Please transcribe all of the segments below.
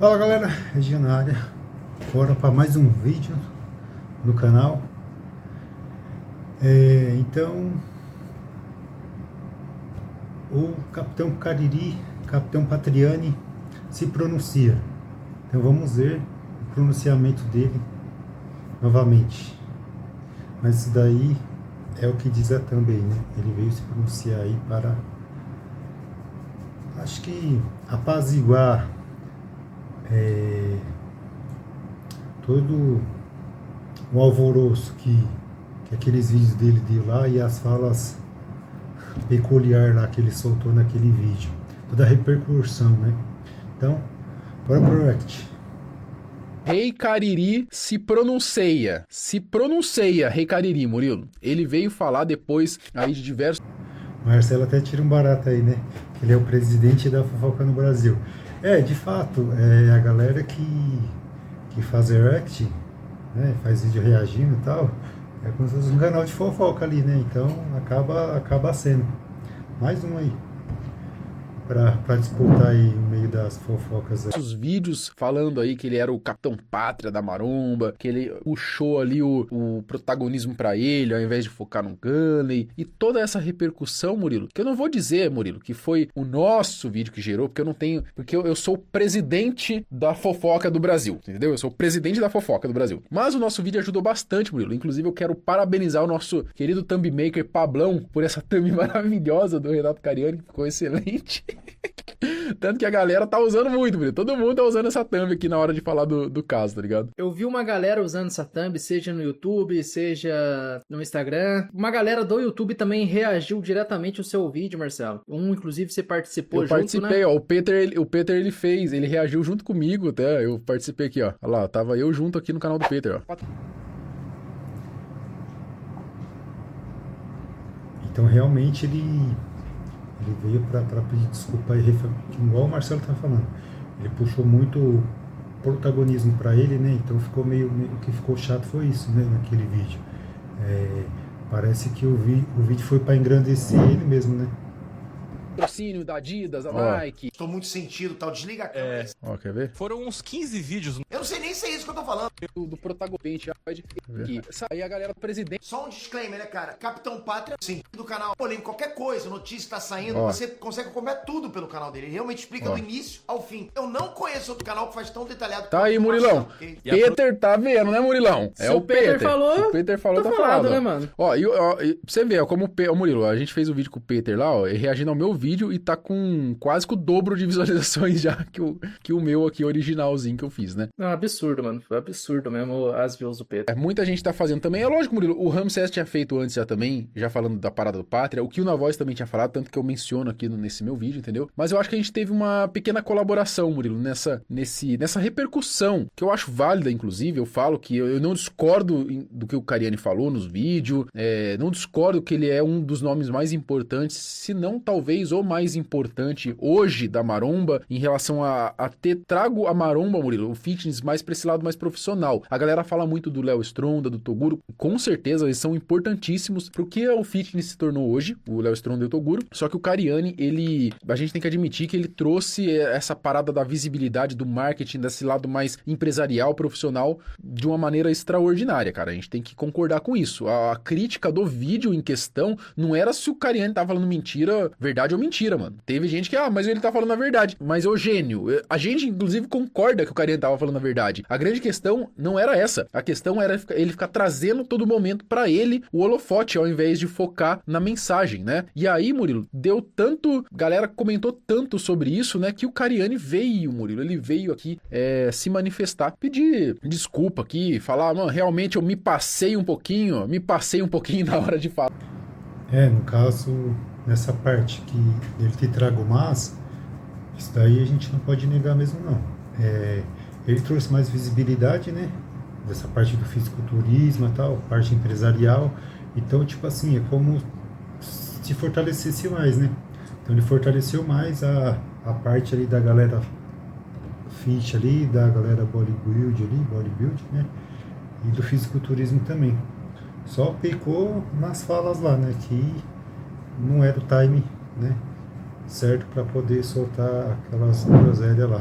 Fala galera, Reginho na área, bora para mais um vídeo no canal. Então, o Capitão Cariri, Capitão Patriani se pronuncia. Então vamos ver o pronunciamento dele novamente. Mas isso daí é o que diz a thumb aí, né? Ele veio se pronunciar aí para, acho que apaziguar todo o alvoroço que aqueles vídeos dele deu lá e as falas peculiar lá que ele soltou naquele vídeo, toda a repercussão, né? Então, bora pro react. Rei Cariri se pronuncia, Rei Cariri, Murilo. Ele veio falar depois aí de diversos... Marcelo até tira um barato aí, né? Ele é o presidente da fofoca no Brasil. De fato, a galera que faz react, né, faz vídeo reagindo e tal, é como se fosse um canal de fofoca ali, né? Então acaba sendo mais um aí pra disputar aí no meio das fofocas. Os vídeos falando aí que ele era o Capitão Pátria da Maromba, que ele puxou ali o protagonismo pra ele, ao invés de focar no Gunley, e toda essa repercussão, Murilo, que eu não vou dizer, Murilo, que foi o nosso vídeo que gerou, porque eu não tenho, porque eu sou o presidente da fofoca do Brasil, entendeu? Eu sou o presidente da fofoca do Brasil. Mas o nosso vídeo ajudou bastante, Murilo. Inclusive eu quero parabenizar o nosso querido thumb maker Pablão por essa thumb maravilhosa do Renato Cariani, que ficou excelente. Tanto que a galera tá usando muito, Murilo. Todo mundo tá usando essa thumb aqui na hora de falar do caso, tá ligado? Eu vi uma galera usando essa thumb, seja no YouTube, seja no Instagram. Uma galera do YouTube também reagiu diretamente ao seu vídeo, Marcelo. Inclusive, você participou eu junto, participei, né? Ó. O Peter ele fez, ele reagiu junto comigo até. Eu participei aqui, ó. Olha lá, tava eu junto aqui no canal do Peter, ó. Então realmente ele veio para pedir desculpa aí, igual o Marcelo tá falando. Ele puxou muito protagonismo para ele, né? Então ficou meio o que ficou chato foi isso, né? Naquele vídeo. Parece que o vídeo foi para engrandecer ele mesmo, né? Patrocínio da Adidas, da Nike. Tô muito sentido, tal. Desliga a câmera. Ó, quer ver? Foram uns 15 vídeos. Eu não sei nem se é isso que eu tô falando. Do protagonista aqui. Aí a galera do presidente. Só um disclaimer, né, cara? Capitão Pátria, sim, do canal polêmico, qualquer coisa, notícia tá saindo, você consegue acompanhar tudo pelo canal dele. Ele realmente explica do início ao fim. Eu não conheço outro canal que faz tão detalhado. Tá aí, Murilão. Peter tá vendo, né, Murilão? Se o Peter falou, o Peter falou, tá falado, né, mano? Ó, você vê, ó, como o Murilo, a gente fez o vídeo com o Peter lá, ó, reagindo ao meu vídeo e tá com quase que o dobro de visualizações já que o meu aqui originalzinho que eu fiz, né? É um absurdo, mano. Foi absurdo mesmo as views do Peter. Muita gente tá fazendo também. É lógico, Murilo, o Ramsés tinha feito antes já também, já falando da parada do Pátria. O Kill na Voz também tinha falado, tanto que eu menciono aqui nesse meu vídeo, entendeu? Mas eu acho que a gente teve uma pequena colaboração, Murilo, nessa repercussão, que eu acho válida, inclusive. Eu falo que eu não discordo do que o Cariani falou nos vídeos, não discordo que ele é um dos nomes mais importantes, se não talvez o mais importante hoje da maromba, em relação a ter trago a maromba, Murilo, o fitness mais pra esse lado mais profissional. A galera fala muito do Léo Stronda, do Toguro, com certeza eles são importantíssimos pro que o fitness se tornou hoje, o Léo Stronda e o Toguro, só que o Cariani, a gente tem que admitir que ele trouxe essa parada da visibilidade, do marketing, desse lado mais empresarial, profissional, de uma maneira extraordinária, cara. A gente tem que concordar com isso. A crítica do vídeo em questão não era se o Cariani tava falando mentira, verdade ou mentira, mano. Teve gente que, mas ele tá falando a verdade. Mas, ô gênio, a gente, inclusive, concorda que o Cariani tava falando a verdade. A grande questão não era essa. A questão era ele ficar trazendo todo momento pra ele o holofote, ao invés de focar na mensagem, né? E aí, Murilo, deu tanto... Galera comentou tanto sobre isso, né? Que o Cariani veio, Murilo. Ele veio aqui se manifestar. Pedir desculpa aqui, falar, mano, realmente eu me passei um pouquinho na hora de falar. No caso... Nessa parte que ele te traga o mas, isso daí a gente não pode negar mesmo não. Ele trouxe mais visibilidade, né? Dessa parte do fisiculturismo e tal, parte empresarial. Então, tipo assim, é como se fortalecesse mais, né? Então ele fortaleceu mais a parte ali da galera fit ali, da galera bodybuild, né? E do fisiculturismo também. Só pecou nas falas lá, né? Que não era o time, né, certo para poder soltar aquelas groselhas lá.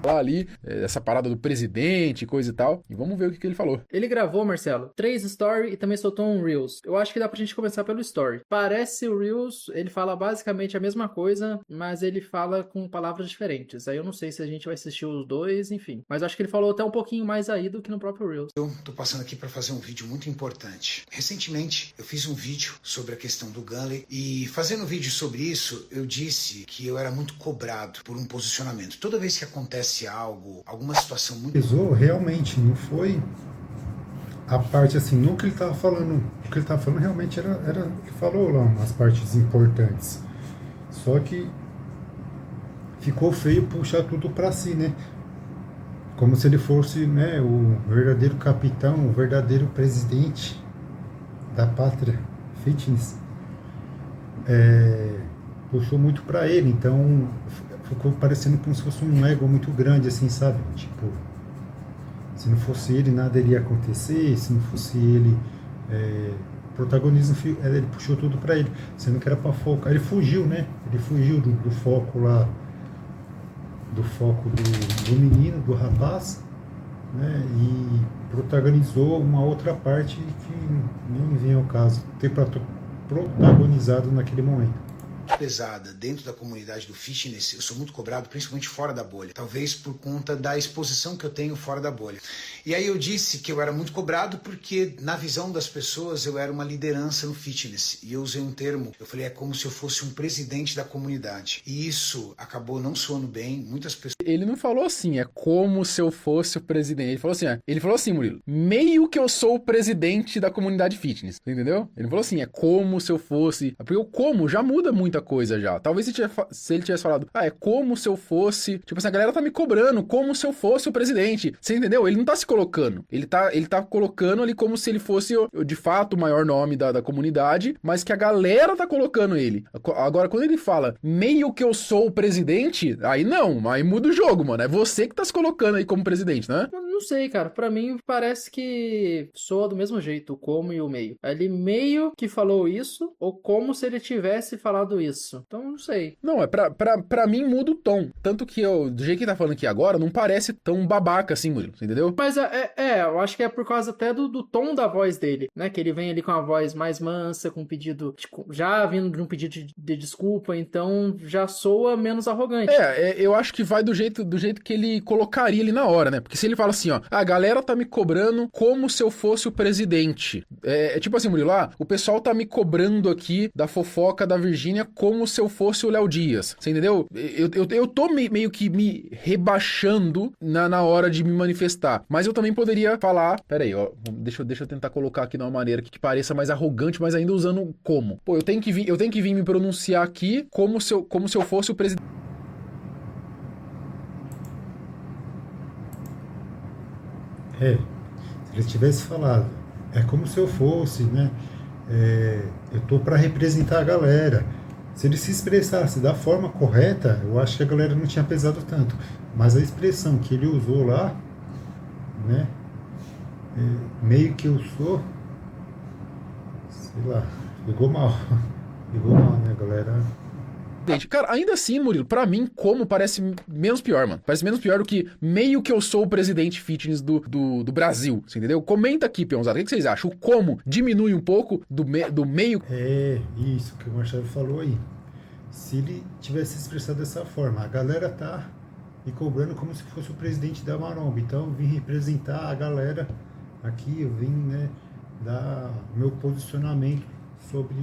falar ali, essa parada do presidente, coisa e tal. E vamos ver o que ele falou. Ele gravou, Marcelo, 3 stories e também soltou um Reels. Eu acho que dá pra gente começar pelo story. Parece o Reels, ele fala basicamente a mesma coisa, mas ele fala com palavras diferentes. Aí eu não sei se a gente vai assistir os dois, enfim. Mas eu acho que ele falou até um pouquinho mais aí do que no próprio Reels. Eu tô passando aqui para fazer um vídeo muito importante. Recentemente, eu fiz um vídeo sobre a questão do Gunley e fazendo um vídeo sobre isso, eu disse que eu era muito cobrado por um posicionamento. Toda vez que acontece algo, alguma situação muito... Realmente, não foi a parte assim, não que ele estava falando, o que ele estava falando realmente era ele falou lá umas partes importantes. Só que ficou feio puxar tudo para si, né? Como se ele fosse, né, o verdadeiro capitão, o verdadeiro presidente da pátria fitness. Puxou muito para ele, então ficou parecendo como se fosse um ego muito grande, assim, sabe? Tipo, se não fosse ele, nada iria acontecer, se não fosse ele, o protagonismo, ele puxou tudo para ele, sendo que era para foco. Aí ele fugiu, né? Ele fugiu do foco lá, do foco do menino, do rapaz, né? E protagonizou uma outra parte que nem vem ao caso ter protagonizado naquele momento. pesada dentro da comunidade do fitness, eu sou muito cobrado, principalmente fora da bolha. Talvez por conta da exposição que eu tenho fora da bolha. E aí eu disse que eu era muito cobrado porque, na visão das pessoas, eu era uma liderança no fitness. E eu usei um termo, eu falei, é como se eu fosse um presidente da comunidade. E isso acabou não soando bem, muitas pessoas... Ele não falou assim, é como se eu fosse o presidente. Ele falou assim, Murilo, meio que eu sou o presidente da comunidade fitness, entendeu? Ele falou assim, é como se eu fosse... Porque o como já muda muita coisa já. Talvez se ele tivesse falado, é como se eu fosse... Tipo assim, a galera tá me cobrando, como se eu fosse o presidente. Você entendeu? Ele não tá se colocando. Ele tá colocando ali como se ele fosse, de fato, o maior nome da comunidade, mas que a galera tá colocando ele. Agora, quando ele fala, meio que eu sou o presidente, aí não, aí muda o jogo, mano. É você que tá se colocando aí como presidente, né? Não sei, cara. Pra mim, parece que soa do mesmo jeito, o como e o meio. Ele meio que falou isso, ou como se ele tivesse falado isso. Então, não sei. Não, pra mim muda o tom. Tanto que do jeito que ele tá falando aqui agora, não parece tão babaca assim, Murilo, entendeu? Mas eu acho que é por causa até do tom da voz dele, né? Que ele vem ali com a voz mais mansa, com um pedido, já vindo de um pedido de desculpa, então já soa menos arrogante. Eu acho que vai do jeito que ele colocaria ali na hora, né? Porque se ele fala assim, ó, a galera tá me cobrando como se eu fosse o presidente. Tipo assim, Murilo, o pessoal tá me cobrando aqui da fofoca da Virgínia como se eu fosse o Léo Dias. Você entendeu? Eu tô meio que me rebaixando na hora de me manifestar. Mas eu também poderia falar... Pera aí, ó. Deixa eu tentar colocar aqui de uma maneira que pareça mais arrogante, mas ainda usando como. Pô, eu tenho que vir me pronunciar aqui como se eu fosse o presidente. Se ele tivesse falado, é como se eu fosse, né? Eu tô para representar a galera. Se ele se expressasse da forma correta, eu acho que a galera não tinha pesado tanto. Mas a expressão que ele usou lá, né? Meio que eu sou, sei lá, pegou mal, né, galera? Cara, ainda assim, Murilo, pra mim, como parece menos pior, mano. Parece menos pior do que meio que eu sou o presidente fitness do Brasil, você entendeu? Comenta aqui, peãozada, o que vocês acham? O como diminui um pouco do meio... Isso que o Marcelo falou aí. Se ele tivesse expressado dessa forma, a galera tá me cobrando como se fosse o presidente da Maromba. Então eu vim representar a galera aqui, eu vim, né, dar meu posicionamento sobre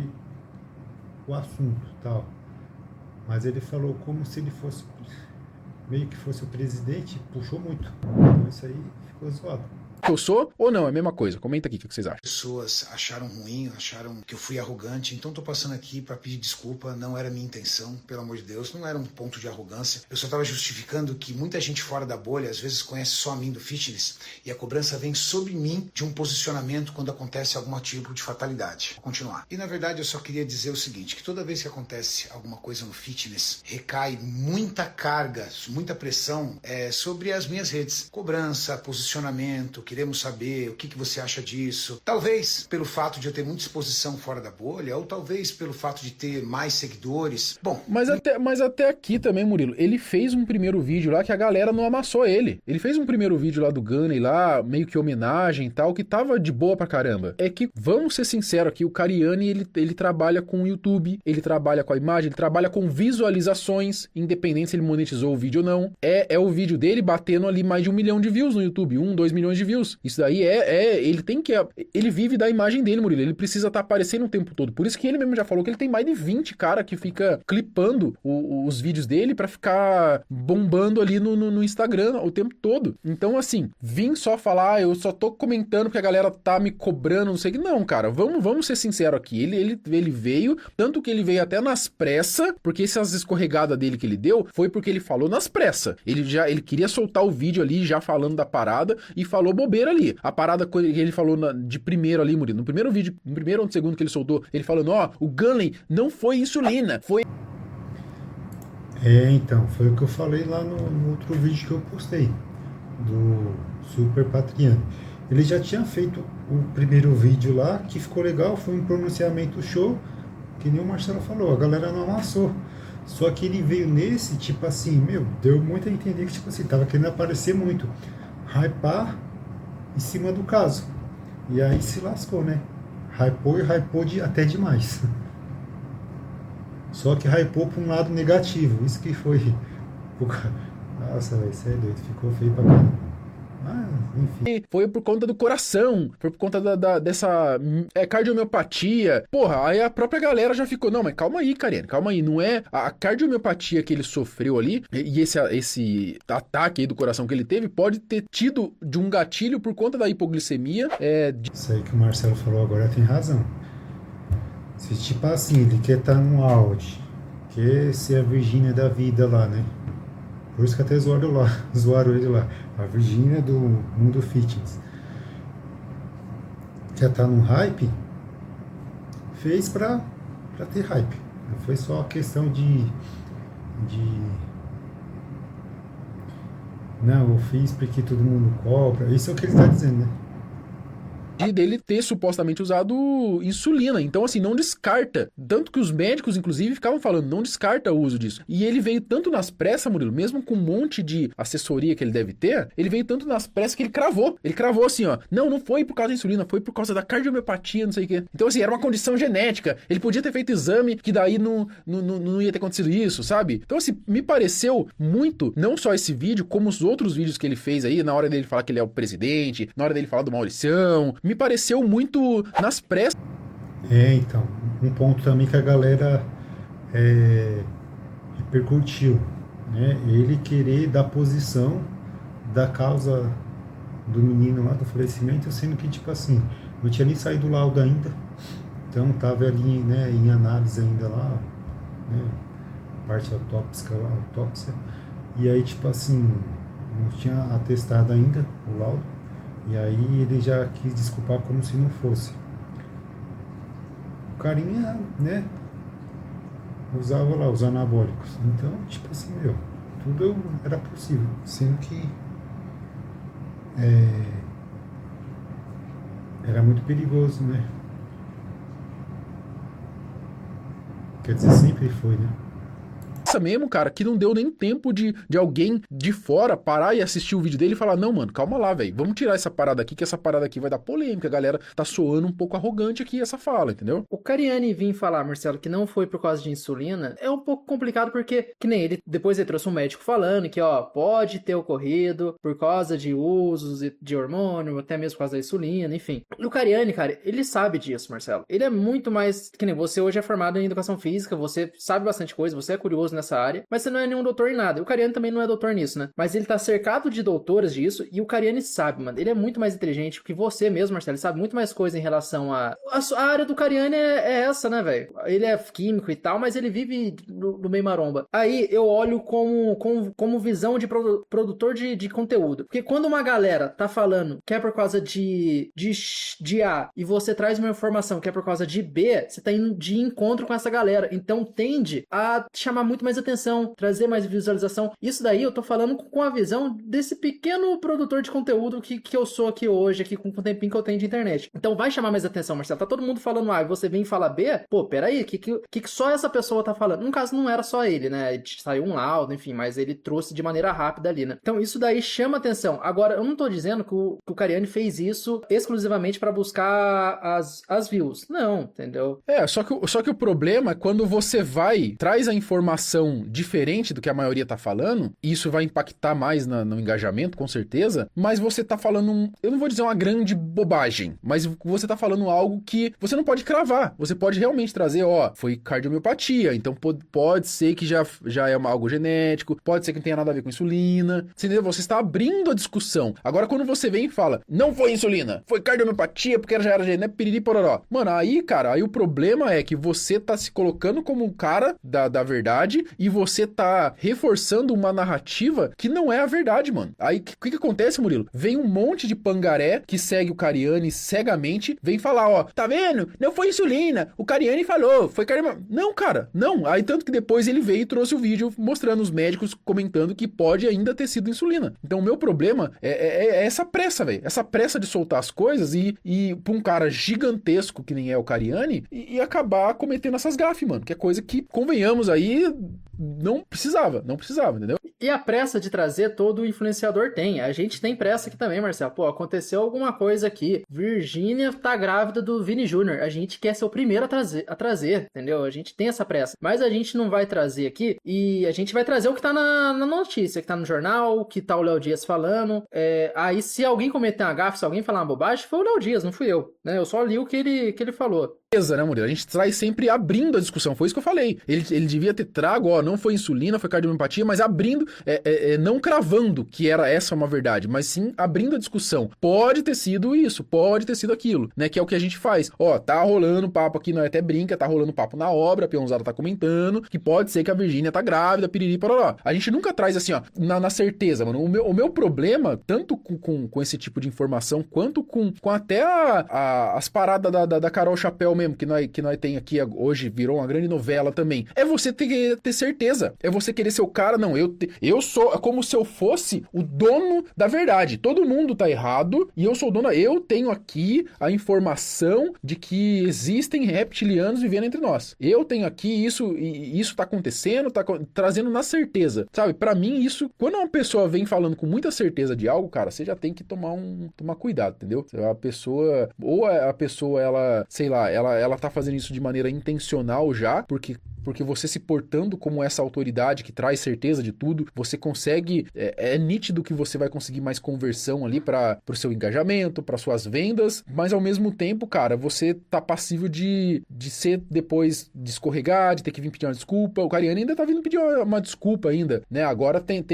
o assunto e tal. Mas ele falou como se ele fosse, meio que fosse o presidente, puxou muito. Então isso aí ficou zoado. Eu sou ou não? É a mesma coisa. Comenta aqui o que vocês acham. Pessoas acharam ruim, acharam que eu fui arrogante, então tô passando aqui para pedir desculpa, não era minha intenção, pelo amor de Deus, não era um ponto de arrogância. Eu só tava justificando que muita gente fora da bolha às vezes conhece só a mim do fitness e a cobrança vem sobre mim de um posicionamento quando acontece algum tipo de fatalidade. Vou continuar. E na verdade eu só queria dizer o seguinte, que toda vez que acontece alguma coisa no fitness, recai muita carga, muita pressão sobre as minhas redes. Cobrança, posicionamento, que queremos saber o que você acha disso. Talvez pelo fato de eu ter muita exposição fora da bolha, ou talvez pelo fato de ter mais seguidores. Bom... Mas até aqui também, Murilo, ele fez um primeiro vídeo lá que a galera não amassou ele. Ele fez um primeiro vídeo lá do Gunny lá, meio que homenagem e tal, que tava de boa pra caramba. É que, vamos ser sinceros aqui, o Cariani, ele trabalha com o YouTube, ele trabalha com a imagem, ele trabalha com visualizações, independente se ele monetizou o vídeo ou não. É o vídeo dele batendo ali mais de 1 milhão de views no YouTube, 2 milhões de views. Isso daí ele tem que... Ele vive da imagem dele, Murilo, ele precisa estar aparecendo o tempo todo. Por isso que ele mesmo já falou que ele tem mais de 20 cara que fica clipando os vídeos dele pra ficar bombando ali no Instagram o tempo todo. Então, assim, vim só falar, eu só tô comentando porque a galera tá me cobrando, não sei o que. Não, cara, vamos ser sinceros aqui. Ele veio, tanto que ele veio até nas pressas, porque essas escorregadas dele que ele deu, foi porque ele falou nas pressas. Ele queria soltar o vídeo ali, já falando da parada, e falou bobeira ali. A parada que ele falou de primeiro ali, Murilo, no primeiro vídeo, no primeiro ou no segundo que ele soltou, ele falando, o Gunley não foi insulina, foi... Então, foi o que eu falei lá no outro vídeo que eu postei, do Super Patriano. Ele já tinha feito o primeiro vídeo lá, que ficou legal, foi um pronunciamento show, que nem o Marcelo falou, a galera não amassou. Só que ele veio nesse, tipo assim, deu muito a entender que, tipo assim, tava querendo aparecer muito, hypar em cima do caso. E aí se lascou, né? Hypou até demais. Só que hypou para um lado negativo. Isso que foi... Nossa, velho, você é doido. Ficou feio pra caramba. Mas, enfim. Foi por conta do coração. Foi por conta dessa cardiomiopatia. Porra, aí a própria galera já ficou... Não, mas calma aí, Cariani. Calma aí. Não é a cardiomiopatia que ele sofreu ali. E esse ataque aí do coração que ele teve pode ter tido de um gatilho por conta da hipoglicemia. Isso aí que o Marcelo falou agora tem razão. Se tipo assim, ele quer estar no auge, quer ser a Virgínia da vida lá, né? Por isso que até zoaram ele lá. A Virgínia do mundo fitness. Quer estar no hype, fez pra ter hype. Não foi só a questão de... Não, eu fiz porque todo mundo cobra. Isso é o que ele está dizendo, né? Dele ter supostamente usado insulina. Então, assim, não descarta. Tanto que os médicos, inclusive, ficavam falando, não descarta o uso disso. E ele veio tanto nas pressas, Murilo, mesmo com um monte de assessoria que ele deve ter, ele veio tanto nas pressas que ele cravou. Ele cravou assim, não foi por causa da insulina, foi por causa da cardiomiopatia, não sei o quê. Então, assim, era uma condição genética. Ele podia ter feito exame, que daí não ia ter acontecido isso, sabe? Então, assim, me pareceu muito, não só esse vídeo, como os outros vídeos que ele fez aí, na hora dele falar que ele é o presidente, na hora dele falar do Mauricião, me pareceu muito nas pressas. Então, um ponto também que a galera repercutiu, né? Ele querer dar posição da causa do menino lá do falecimento, sendo que, tipo assim, não tinha nem saído o laudo ainda, então tava ali, né, em análise ainda lá, né, parte autópsia, e aí, tipo assim, não tinha atestado ainda o laudo. E aí ele já quis desculpar como se não fosse. O carinha, né, usava lá os anabólicos. Então, tipo assim, tudo era possível. Sendo que era muito perigoso, né? Quer dizer, sempre foi, né? Mesmo, cara, que não deu nem tempo de alguém de fora parar e assistir o vídeo dele e falar, não, mano, calma lá, velho, vamos tirar essa parada aqui, que essa parada aqui vai dar polêmica, a galera tá soando um pouco arrogante aqui essa fala, entendeu? O Cariani vir falar, Marcelo, que não foi por causa de insulina, é um pouco complicado porque, que nem ele, depois ele trouxe um médico falando que, pode ter ocorrido por causa de usos de hormônio, até mesmo por causa da insulina, enfim. E o Cariani, cara, ele sabe disso, Marcelo. Ele é muito mais, que nem você hoje é formado em educação física, você sabe bastante coisa, você é curioso nessa área, mas você não é nenhum doutor em nada. O Cariani também não é doutor nisso, né? Mas ele tá cercado de doutores disso e o Cariani sabe, mano. Ele é muito mais inteligente que você mesmo, Marcelo. Ele sabe muito mais coisa em relação a área do Cariani é essa, né, velho? Ele é químico e tal, mas ele vive no meio maromba. Aí eu olho como visão de produtor de conteúdo. Porque quando uma galera tá falando que é por causa de A e você traz uma informação que é por causa de B, você tá indo de encontro com essa galera. Então tende a chamar muito muito mais atenção, trazer mais visualização. Isso daí eu tô falando com a visão desse pequeno produtor de conteúdo que eu sou aqui hoje, aqui com o tempinho que eu tenho de internet. Então vai chamar mais atenção, Marcelo. Tá todo mundo falando A e você vem e fala B, pô, peraí, o que só essa pessoa tá falando? No caso, não era só ele, né? Saiu um laudo, enfim, mas ele trouxe de maneira rápida ali, né? Então isso daí chama atenção. Agora, eu não tô dizendo que o Cariani fez isso exclusivamente pra buscar as views. Não, entendeu? Só que o problema é quando você traz a informação diferente do que a maioria tá falando, e isso vai impactar mais no engajamento, com certeza, mas você tá falando, eu não vou dizer uma grande bobagem, mas você tá falando algo que você não pode cravar. Você pode realmente trazer, foi cardiomiopatia, então pode ser que já é algo genético, pode ser que não tenha nada a ver com insulina, entendeu? Você está abrindo a discussão. Agora, quando você vem e fala, não foi insulina, foi cardiomiopatia, porque já era genético, piriri, pororó. Mano, aí, cara, o problema é que você tá se colocando como um cara da verdade e você tá reforçando uma narrativa que não é a verdade, mano. Aí, o que acontece, Murilo? Vem um monte de pangaré que segue o Cariani cegamente, vem falar, tá vendo? Não foi insulina, o Cariani falou, foi cardiomiopatia. Não, cara, não. Aí, tanto que depois ele veio e trouxe o vídeo mostrando os médicos comentando que pode ainda ter sido insulina. Então, o meu problema é essa pressa, velho. Essa pressa de soltar as coisas e pra um cara gigantesco que nem é o Cariani e acabar cometendo essas gafes, mano. Que é coisa que, convenhamos aí, não precisava, entendeu? E a pressa de trazer todo o influenciador tem. A gente tem pressa aqui também, Marcelo. Pô, aconteceu alguma coisa aqui. Virgínia tá grávida do Vini Júnior. A gente quer ser o primeiro a trazer, entendeu? A gente tem essa pressa. Mas a gente não vai trazer aqui e a gente vai trazer o que tá na notícia, que tá no jornal, que tá o Léo Dias falando. Aí se alguém cometer uma gafe, se alguém falar uma bobagem, foi o Léo Dias, não fui eu, né? Eu só li o que ele falou. Né, Murilo? A gente traz sempre abrindo a discussão, foi isso que eu falei. Ele devia ter trago, não foi insulina, foi cardiomiopatia, mas abrindo, não cravando que era essa uma verdade, mas sim abrindo a discussão. Pode ter sido isso, pode ter sido aquilo, né? Que é o que a gente faz. Tá rolando papo aqui, nós até brinca, tá rolando papo na obra, a Peãozada tá comentando que pode ser que a Virgínia tá grávida, piriri, pororó. A gente nunca traz assim, na certeza, mano. O meu problema, tanto com esse tipo de informação, quanto com até as paradas da Carol Chapéu mesmo, que nós tem aqui hoje, virou uma grande novela também. É você ter certeza. É você querer ser o cara, não, eu sou como se eu fosse o dono da verdade. Todo mundo tá errado e eu sou o dono. Eu tenho aqui a informação de que existem reptilianos vivendo entre nós. Eu tenho aqui isso, e isso tá acontecendo, tá trazendo na certeza. Sabe, pra mim isso, quando uma pessoa vem falando com muita certeza de algo, cara, você já tem que tomar cuidado, entendeu? A pessoa, ela, sei lá, ela tá fazendo isso de maneira intencional já, porque você se portando como essa autoridade que traz certeza de tudo, você consegue, é nítido que você vai conseguir mais conversão ali pro seu engajamento, para suas vendas, mas ao mesmo tempo, cara, você tá passível de ser depois de escorregar, de ter que vir pedir uma desculpa. O Cariani ainda tá vindo pedir uma desculpa ainda, né? Agora tem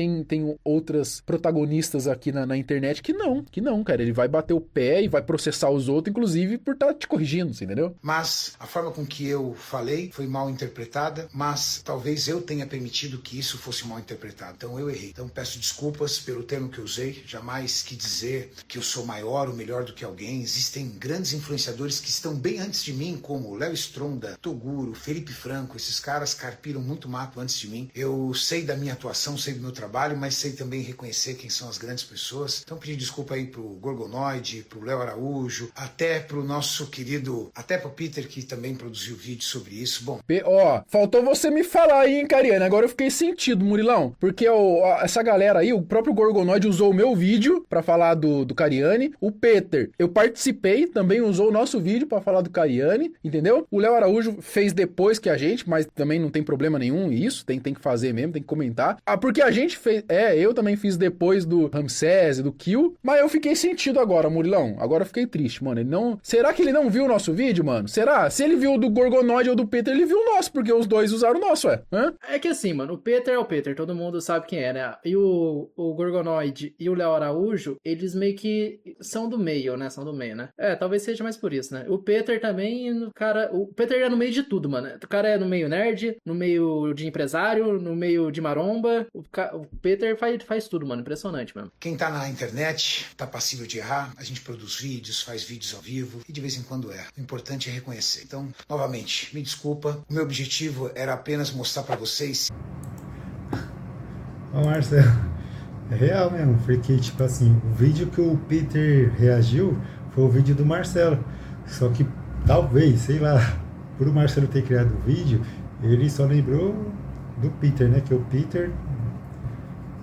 outras protagonistas aqui na internet que não, cara, ele vai bater o pé e vai processar os outros, inclusive por estar te corrigindo, você entendeu? Mas a forma com que eu falei foi mal interpretada, mas talvez eu tenha permitido que isso fosse mal interpretado. Então eu errei. Então peço desculpas pelo termo que eu usei. Jamais quis dizer que eu sou maior ou melhor do que alguém. Existem grandes influenciadores que estão bem antes de mim, como Léo Stronda, Toguro, Felipe Franco. Esses caras carpiram muito mato antes de mim. Eu sei da minha atuação, sei do meu trabalho, mas sei também reconhecer quem são as grandes pessoas. Então pedir desculpa aí pro Gorgonoide, pro Léo Araújo, até pro nosso querido, até pro Peter, que também produziu vídeo sobre isso. Bom, faltou você me falar aí, hein, Cariani? Agora eu fiquei sentido, Murilão, porque essa galera aí, o próprio Gorgonoide usou o meu vídeo pra falar do Cariani, o Peter, eu participei, também usou o nosso vídeo pra falar do Cariani, entendeu? O Léo Araújo fez depois que a gente, mas também não tem problema nenhum isso, tem que fazer mesmo, tem que comentar. Porque a gente fez, eu também fiz depois do Ramsés e do Kill, mas eu fiquei sentido agora, Murilão, agora eu fiquei triste, mano, será que ele não viu o nosso vídeo, mano? Será? Se ele viu o do Gorgonoide ou do Peter, ele viu o nosso, porque os dois usaram o nosso, Hã? É que assim, mano, o Peter é o Peter, todo mundo sabe quem é, né? E o Gorgonoide e o Léo Araújo, eles meio que são do meio, né? Talvez seja mais por isso, né? O Peter também, o Peter é no meio de tudo, mano. O cara é no meio nerd, no meio de empresário, no meio de maromba. O Peter faz tudo, mano. Impressionante, mano. Quem tá na internet tá passível de errar. A gente produz vídeos, faz vídeos ao vivo e de vez em quando erra. O importante é reconhecer. Então, novamente, me desculpa. O meu objetivo objetivo era apenas mostrar para vocês. Ô Marcelo, é real mesmo, porque tipo assim, o vídeo que o Peter reagiu foi o vídeo do Marcelo. Só que talvez, sei lá, por o Marcelo ter criado o vídeo, ele só lembrou do Peter, né? Que o Peter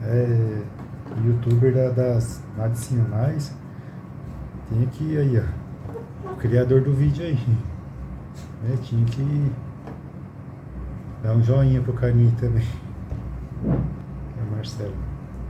é youtuber das Nadicinho Mais. Tem aqui aí, ó, o criador do vídeo aí. Tinha que dar um joinha pro carinha também. É Marcelo.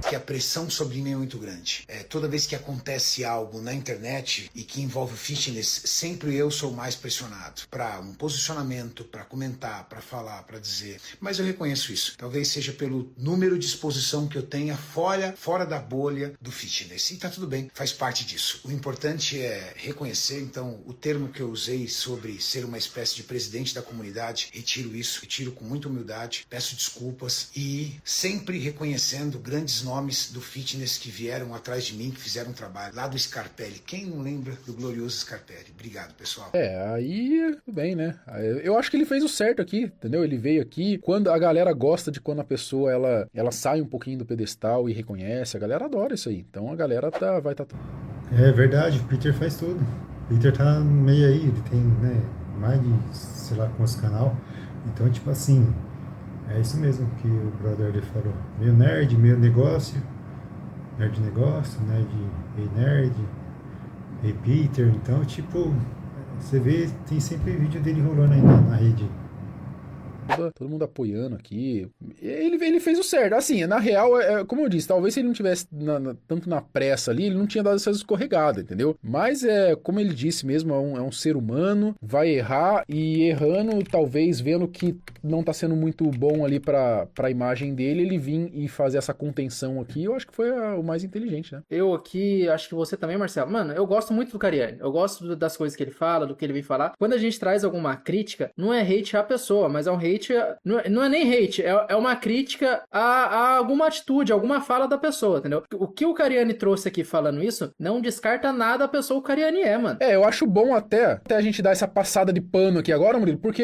Que a pressão sobre mim é muito grande. Toda vez que acontece algo na internet e que envolve fitness, sempre eu sou mais pressionado para um posicionamento, para comentar, para falar, para dizer. Mas eu reconheço isso. Talvez seja pelo número de exposição que eu tenha fora da bolha do fitness. E tá tudo bem, faz parte disso. O importante é reconhecer, então, o termo que eu usei sobre ser uma espécie de presidente da comunidade, retiro com muita humildade, peço desculpas e sempre reconhecendo grandes nomes do fitness que vieram atrás de mim, que fizeram um trabalho lá do Scarpelli. Quem não lembra do glorioso Scarpelli? Obrigado, pessoal. Aí tudo bem, né? Eu acho que ele fez o certo aqui, entendeu? Ele veio aqui, quando a galera gosta de quando a pessoa ela sai um pouquinho do pedestal e reconhece, a galera adora isso aí. Então a galera vai estar... É verdade, o Peter faz tudo. O Peter tá no meio aí, ele tem, né, mais de, sei lá, quantos canal. Então, tipo assim, é isso mesmo que o brother ali falou. Meio nerd, meio negócio. Nerd negócio, ei nerd, ei Peter. Então, tipo, você vê, tem sempre vídeo dele rolando aí na rede. Todo mundo apoiando aqui. Ele fez o certo. Assim, na real, como eu disse, talvez se ele não tivesse tanto na pressa ali, ele não tinha dado essas escorregadas, entendeu? Mas como ele disse mesmo, é um ser humano, vai errar e errando, talvez vendo que não tá sendo muito bom ali pra imagem dele, ele vir e fazer essa contenção aqui, eu acho que foi o mais inteligente, né? Eu aqui, acho que você também, Marcelo. Mano, eu gosto muito do Cariani. Eu gosto das coisas que ele fala, do que ele vem falar. Quando a gente traz alguma crítica, não é hate à pessoa, mas é um hate. Não é nem hate, é uma crítica a alguma atitude, alguma fala da pessoa, entendeu? O que o Cariani trouxe aqui falando isso, não descarta nada a pessoa que o Cariani é, mano. Eu acho bom até a gente dar essa passada de pano aqui agora, Murilo, porque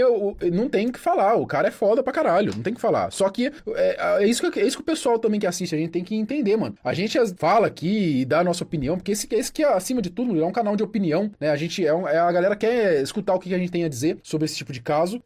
não tem o que falar, o cara é foda pra caralho, não tem o que falar. Só que é isso que o pessoal também que assiste, a gente tem que entender, mano. A gente fala aqui e dá a nossa opinião, porque esse que acima de tudo, Murilo, é um canal de opinião, né? A gente a galera quer escutar o que a gente tem a dizer sobre esse tipo de caso,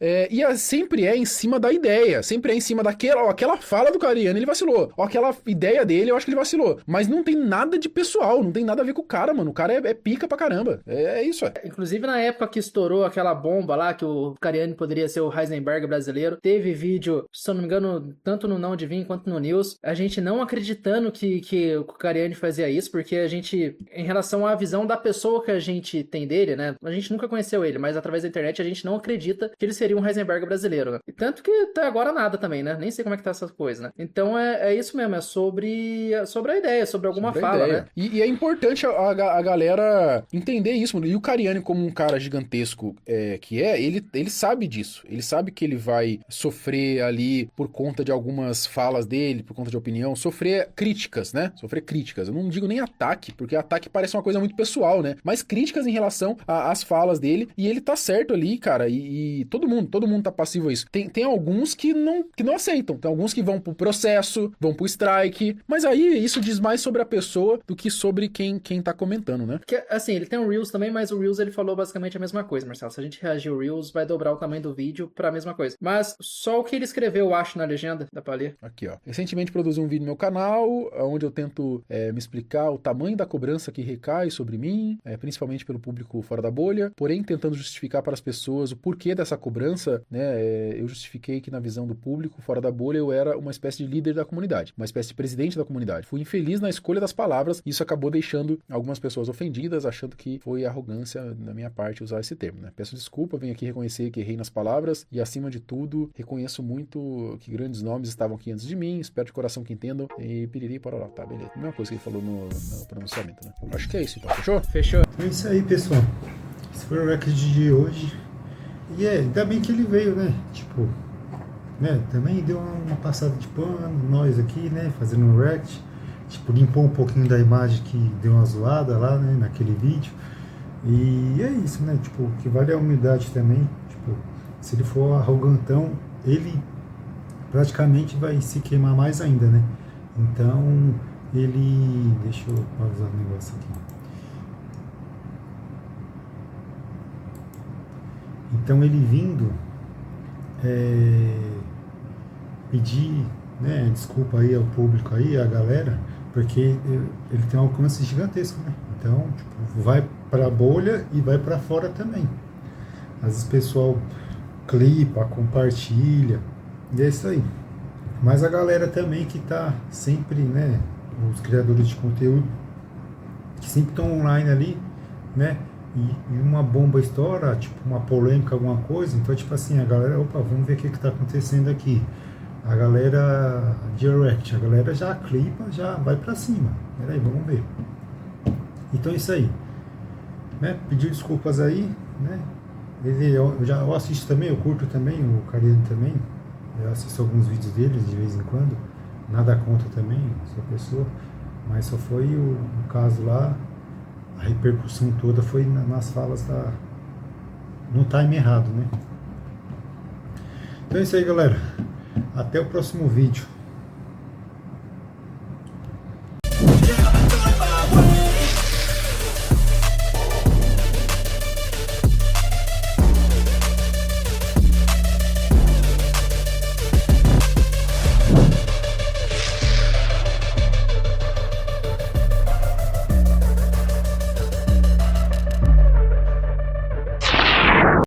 sempre é em cima da ideia, sempre é em cima aquela fala do Cariani, ele vacilou. Aquela ideia dele, eu acho que ele vacilou. Mas não tem nada de pessoal, não tem nada a ver com o cara, mano. O cara é pica pra caramba. É isso, Inclusive, na época que estourou aquela bomba lá, que o Cariani poderia ser o Heisenberg brasileiro, teve vídeo, se eu não me engano, tanto no Não Adivinha quanto no News, a gente não acreditando que o Cariani fazia isso, porque a gente, em relação à visão da pessoa que a gente tem dele, né, a gente nunca conheceu ele, mas através da internet a gente não acredita que ele seria um Heisenberg brasileiro, né? E tanto que até agora nada também, né? Nem sei como é que tá essa coisa, né? Então é isso mesmo, é sobre a ideia, sobre alguma fala, né? E é importante a galera entender isso, mano. E o Cariani, como um cara gigantesco ele sabe disso. Ele sabe que ele vai sofrer ali por conta de algumas falas dele, por conta de opinião, sofrer críticas, né? Sofrer críticas. Eu não digo nem ataque, porque ataque parece uma coisa muito pessoal, né? Mas críticas em relação às falas dele, e ele tá certo ali, cara, e todo mundo tá passivo a isso. Tem alguns que não aceitam, tem alguns que vão pro processo, vão pro strike, mas aí isso diz mais sobre a pessoa do que sobre quem tá comentando, né? Porque, assim, ele tem um Reels também, mas o Reels ele falou basicamente a mesma coisa, Marcelo. Se a gente reagir o Reels, vai dobrar o tamanho do vídeo pra mesma coisa. Mas só o que ele escreveu, eu acho, na legenda, dá pra ler. Aqui, ó. Recentemente produzi um vídeo no meu canal, onde eu tento me explicar o tamanho da cobrança que recai sobre mim, principalmente pelo público fora da bolha, porém tentando justificar para as pessoas o porquê dessa cobrança, né? Eu justifiquei que na visão do público fora da bolha eu era uma espécie de líder da comunidade, uma espécie de presidente da comunidade. Fui infeliz na escolha das palavras e isso acabou deixando algumas pessoas ofendidas, achando que foi arrogância da minha parte usar esse termo, né? Peço desculpa, venho aqui reconhecer que errei nas palavras e, acima de tudo, reconheço muito que grandes nomes estavam aqui antes de mim, espero de coração que entendam e piriri para lá, tá, beleza. A mesma coisa que ele falou no pronunciamento, né? Acho que é isso, então. Fechou? Fechou. É isso aí, pessoal. Esse foi o Record de hoje. E ainda bem que ele veio, né? Tipo, né? Também deu uma passada de pano, nós aqui, né? Fazendo um react. Tipo, limpou um pouquinho da imagem que deu uma zoada lá, né? Naquele vídeo. E é isso, né? Tipo, que vale a humildade também. Tipo, se ele for arrogantão, ele praticamente vai se queimar mais ainda, né? Então, ele... Deixa eu pausar o negócio aqui. Então, ele vindo pedir, né, desculpa aí ao público aí, a galera, porque ele tem um alcance gigantesco, né? Então, tipo, vai para a bolha e vai para fora também. Às vezes o pessoal clipa, compartilha, e é isso aí. Mas a galera também que tá sempre, né, os criadores de conteúdo, que sempre estão online ali, né, e uma bomba estoura, tipo uma polêmica, alguma coisa, então tipo assim, a galera, opa, vamos ver o que tá acontecendo aqui. A galera direct, a galera já clipa, já vai pra cima. Peraí, vamos ver. Então é isso aí, né, pedir desculpas aí, né, eu assisto também, eu curto também, o Cariano também, eu assisto alguns vídeos deles de vez em quando, nada contra também, sou pessoa, mas só foi o caso lá, a repercussão toda foi nas falas no time errado, né? Então é isso aí, galera, até o próximo vídeo.